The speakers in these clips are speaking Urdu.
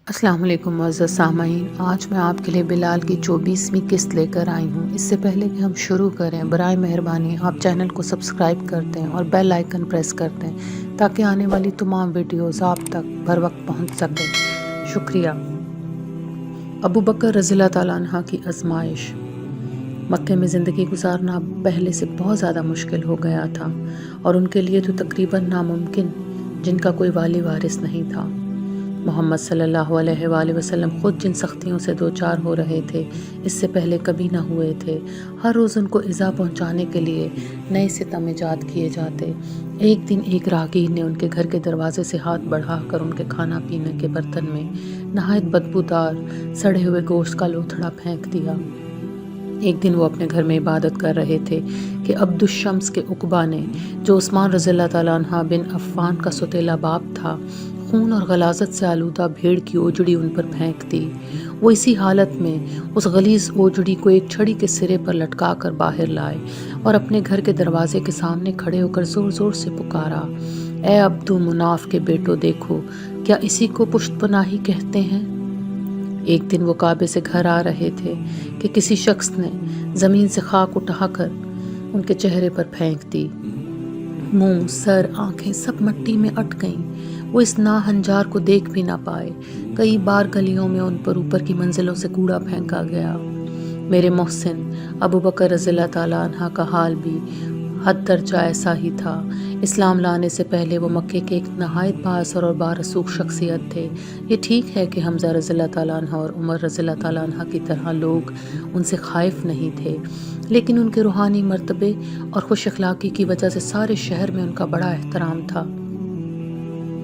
السلام علیکم معزز سامعین، آج میں آپ کے لیے بلال کی 24ویں قسط لے کر آئی ہوں۔ اس سے پہلے کہ ہم شروع کریں، برائے مہربانی آپ چینل کو سبسکرائب کر دیں اور بیل آئیکن پریس کر دیں تاکہ آنے والی تمام ویڈیوز آپ تک بر وقت پہنچ سکیں۔ شکریہ۔ ابو بکر رضی اللہ تعالیٰ عنہ کی آزمائش۔ مکے میں زندگی گزارنا پہلے سے بہت زیادہ مشکل ہو گیا تھا اور ان کے لیے تو تقریباً ناممکن، جن کا کوئی والی وارث نہیں تھا۔ محمد صلی اللہ علیہ وآلہ وسلم خود جن سختیوں سے دوچار ہو رہے تھے اس سے پہلے کبھی نہ ہوئے تھے۔ ہر روز ان کو ایذا پہنچانے کے لیے نئے ستم ایجاد کیے جاتے۔ ایک دن ایک راہگیر نے ان کے گھر کے دروازے سے ہاتھ بڑھا کر ان کے کھانا پینے کے برتن میں نہایت بدبودار سڑے ہوئے گوشت کا لوتھڑا پھینک دیا۔ ایک دن وہ اپنے گھر میں عبادت کر رہے تھے کہ عبد الشمس کے عقبہ نے، جو عثمان رضی اللہ تعالیٰ عنہ بن عفان کا سوتیلا باپ تھا، خون اور غلاظت سے آلودہ بھیڑ کی اوجڑی ان پر پھینک دی۔ وہ اسی حالت میں اس غلیظ اوجڑی کو ایک چھڑی کے سرے پر لٹکا کر باہر لائے اور اپنے گھر کے دروازے کے سامنے کھڑے ہو کر زور زور سے پکارا، اے عبدو مناف کے بیٹو، دیکھو کیا اسی کو پشت پناہی کہتے ہیں؟ ایک دن وہ کعبے سے گھر آ رہے تھے کہ کسی شخص نے زمین سے خاک اٹھا کر ان کے چہرے پر پھینک دی۔ منہ، سر، آنکھیں سب مٹی میں اٹ گئیں۔ وہ اس ناہنجار کو دیکھ بھی نہ پائے۔ کئی بار گلیوں میں ان پر اوپر کی منزلوں سے کوڑا پھینکا گیا۔ میرے محسن ابو بکر رضی اللہ تعالیٰ عنہ کا حال بھی حد درجہ ایسا ہی تھا۔ اسلام لانے سے پہلے وہ مکے کے ایک نہایت بااثر اور بارسوخ شخصیت تھے۔ یہ ٹھیک ہے کہ حمزہ رضی اللہ تعالیٰ عنہ اور عمر رضی اللہ تعالیٰ عنہ کی طرح لوگ ان سے خائف نہیں تھے، لیکن ان کے روحانی مرتبے اور خوش اخلاقی کی وجہ سے سارے شہر میں ان کا بڑا احترام تھا۔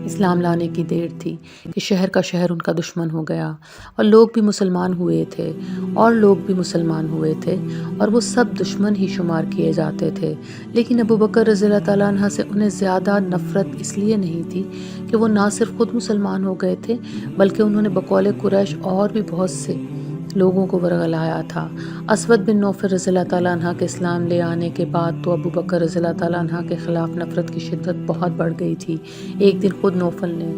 اسلام لانے کی دیر تھی کہ شہر کا شہر ان کا دشمن ہو گیا اور لوگ بھی مسلمان ہوئے تھے اور وہ سب دشمن ہی شمار کیے جاتے تھے۔ لیکن ابو بکر رضی اللہ تعالیٰ عنہ سے انہیں زیادہ نفرت اس لیے نہیں تھی کہ وہ نہ صرف خود مسلمان ہو گئے تھے بلکہ انہوں نے بقول قریش اور بھی بہت سے لوگوں کو ورغلایا تھا۔ اسود بن نوفل رضی اللہ تعالیٰ عنہ کے اسلام لے آنے کے بعد تو ابو بکر رضی اللہ تعالیٰ عنہ کے خلاف نفرت کی شدت بہت بڑھ گئی تھی۔ ایک دن خود نوفل نے،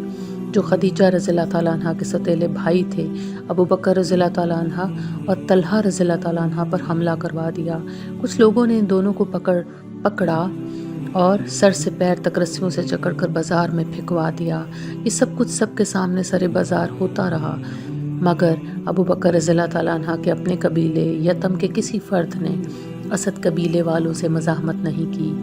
جو خدیجہ رضی اللہ تعالیٰ عنہ کے سوتیلے بھائی تھے، ابو بکر رضی اللہ تعالیٰ عنہ اور طلحہ رضی اللہ تعالیٰ عنہ پر حملہ کروا دیا۔ کچھ لوگوں نے ان دونوں کو پکڑا اور سر سے پیر تک رسیوں سے جکڑ کر بازار میں پھینکوا دیا۔ یہ سب کچھ سب کے سامنے سر بازار ہوتا رہا، مگر ابو بکر رضی اللہ تعالیٰ عنہ کے اپنے قبیلے یتم کے کسی فرد نے اسد قبیلے والوں سے مزاحمت نہیں کی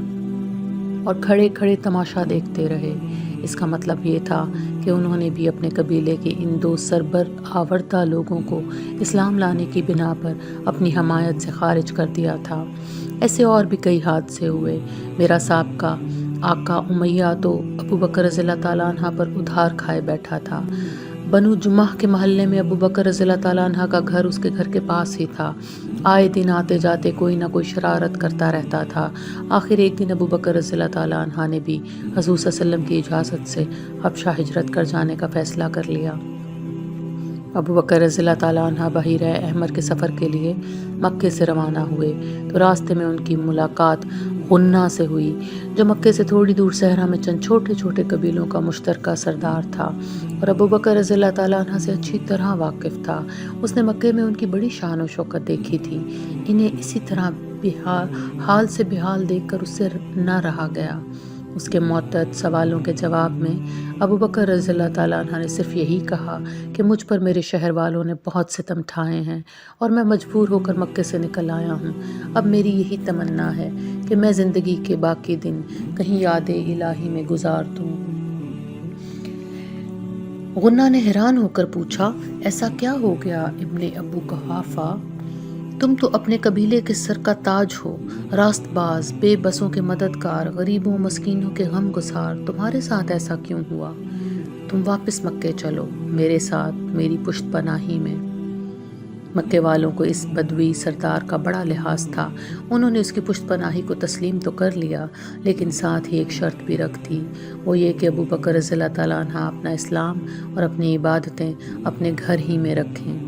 اور کھڑے کھڑے تماشا دیکھتے رہے۔ اس کا مطلب یہ تھا کہ انہوں نے بھی اپنے قبیلے کے ان دو سربرآوردہ لوگوں کو اسلام لانے کی بنا پر اپنی حمایت سے خارج کر دیا تھا۔ ایسے اور بھی کئی حادثے ہوئے۔ میرا سابقہ آقا امیہ تو ابو بکر رضی اللہ تعالیٰ عنہ پر ادھار کھائے بیٹھا تھا۔ بنو جمح کے محلے میں ابو بکر رضی اللہ تعالیٰ عنہ کا گھر اس کے گھر کے پاس ہی تھا۔ آئے دن آتے جاتے کوئی نہ کوئی شرارت کرتا رہتا تھا۔ آخر ایک دن ابو بکر رضی اللہ تعالیٰ عنہ نے بھی حضور صلی اللہ علیہ وسلم کی اجازت سے حبشہ ہجرت کر جانے کا فیصلہ کر لیا۔ ابو بکر رضی اللہ تعالیٰ عنہ بحیرہ احمر کے سفر کے لیے مکے سے روانہ ہوئے تو راستے میں ان کی ملاقات غنہ سے ہوئی، جو مکے سے تھوڑی دور صحرا میں چند چھوٹے چھوٹے قبیلوں کا مشترکہ سردار تھا اور ابو بکر رضی اللہ تعالیٰ عنہ سے اچھی طرح واقف تھا۔ اس نے مکے میں ان کی بڑی شان و شوکت دیکھی تھی۔ انہیں اسی طرح حال سے بحال دیکھ کر اس سے نہ رہا گیا۔ اس کے معتد سوالوں کے جواب میں ابو بکر رضی اللہ تعالیٰ عنہ نے صرف یہی کہا کہ مجھ پر میرے شہر والوں نے بہت ستم ڈھائے ہیں اور میں مجبور ہو کر مکے سے نکل آیا ہوں۔ اب میری یہی تمنا ہے کہ میں زندگی کے باقی دن کہیں یاد الہی میں گزار دوں۔ غنہ نے حیران ہو کر پوچھا، ایسا کیا ہو گیا ابن ابو قحافہ؟ تم تو اپنے قبیلے کے سر کا تاج ہو، راست باز، بے بسوں کے مددگار، غریبوں مسکینوں کے غم گسار، تمہارے ساتھ ایسا کیوں ہوا؟ تم واپس مکے چلو میرے ساتھ میری پشت پناہی میں۔ مکے والوں کو اس بدوی سردار کا بڑا لحاظ تھا۔ انہوں نے اس کی پشت پناہی کو تسلیم تو کر لیا، لیکن ساتھ ہی ایک شرط بھی رکھ دی، وہ یہ کہ ابو بکر رضی اللہ تعالیٰ عنہ اپنا اسلام اور اپنی عبادتیں اپنے گھر ہی میں رکھیں،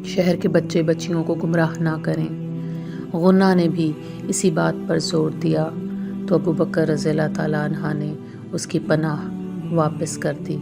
شہر کے بچے بچیوں کو گمراہ نہ کریں۔ غنہ نے بھی اسی بات پر زور دیا تو ابو بکر رضی اللہ تعالیٰ عنہ نے اس کی پناہ واپس کر دی۔